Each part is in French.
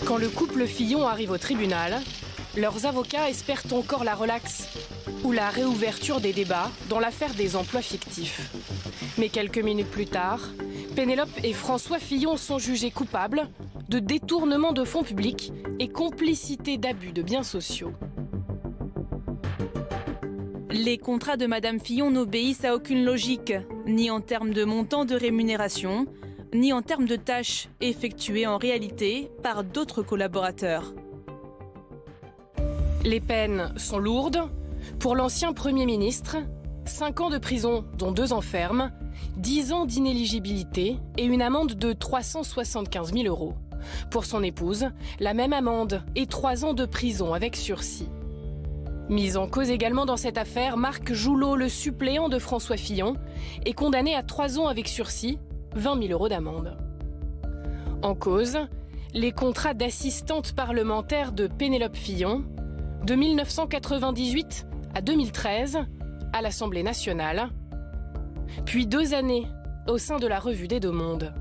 Quand le couple Fillon arrive au tribunal, leurs avocats espèrent encore la relaxe ou la réouverture des débats dans l'affaire des emplois fictifs. Mais quelques minutes plus tard, Pénélope et François Fillon sont jugés coupables de détournement de fonds publics et complicité d'abus de biens sociaux. Les contrats de Madame Fillon n'obéissent à aucune logique, ni en termes de montant de rémunération, ni en termes de tâches effectuées en réalité par d'autres collaborateurs. Les peines sont lourdes. Pour l'ancien Premier ministre, 5 ans de prison, dont 2 ans ferme, 10 ans d'inéligibilité et une amende de 375 000 €. Pour son épouse, la même amende et 3 ans de prison avec sursis. Mis en cause également dans cette affaire, Marc Joulot, le suppléant de François Fillon, est condamné à 3 ans avec sursis, 20 000 € d'amende. En cause, les contrats d'assistante parlementaire de Pénélope Fillon, de 1998 à 2013 à l'Assemblée nationale, puis 2 années au sein de la Revue des Deux Mondes.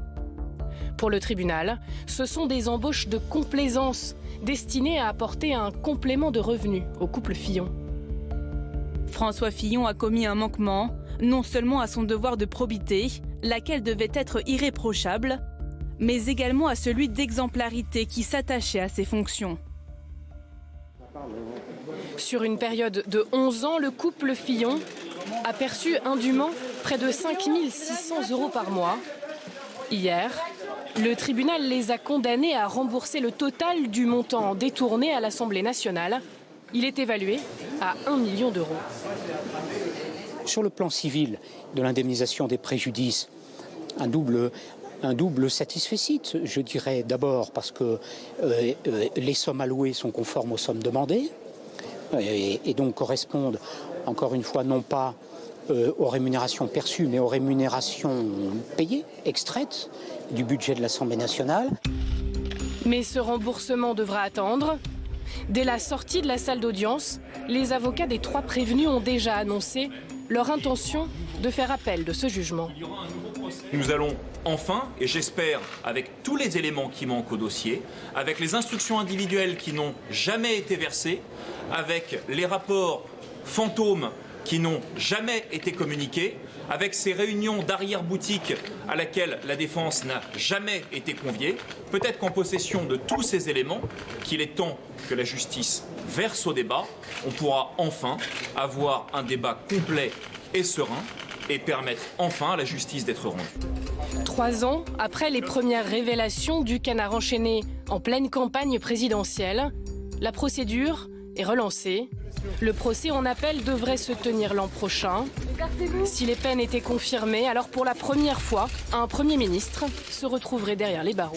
Pour le tribunal, ce sont des embauches de complaisance destinées à apporter un complément de revenus au couple Fillon. François Fillon a commis un manquement, non seulement à son devoir de probité, laquelle devait être irréprochable, mais également à celui d'exemplarité qui s'attachait à ses fonctions. Sur une période de 11 ans, le couple Fillon a perçu indûment près de 5 600 € par mois. Hier, le tribunal les a condamnés à rembourser le total du montant détourné à l'Assemblée nationale. Il est évalué à 1 million d'euros. Sur le plan civil de l'indemnisation des préjudices, un double satisfecit, je dirais d'abord parce que les sommes allouées sont conformes aux sommes demandées et donc correspondent encore une fois non pas aux rémunérations perçues mais aux rémunérations payées, extraites du budget de l'Assemblée nationale. Mais ce remboursement devra attendre. Dès la sortie de la salle d'audience, les avocats des 3 prévenus ont déjà annoncé leur intention de faire appel de ce jugement. Nous allons enfin, et j'espère avec tous les éléments qui manquent au dossier, avec les instructions individuelles qui n'ont jamais été versées, avec les rapports fantômes qui n'ont jamais été communiqués, avec ces réunions d'arrière-boutique à laquelle la défense n'a jamais été conviée, peut-être qu'en possession de tous ces éléments, qu'il est temps que la justice verse au débat, on pourra enfin avoir un débat complet et serein et permettre enfin à la justice d'être rendue. 3 ans après les premières révélations du canard enchaîné en pleine campagne présidentielle, la procédure est relancée. Le procès en appel devrait se tenir l'an prochain. Si les peines étaient confirmées, alors pour la première fois, un Premier ministre se retrouverait derrière les barreaux.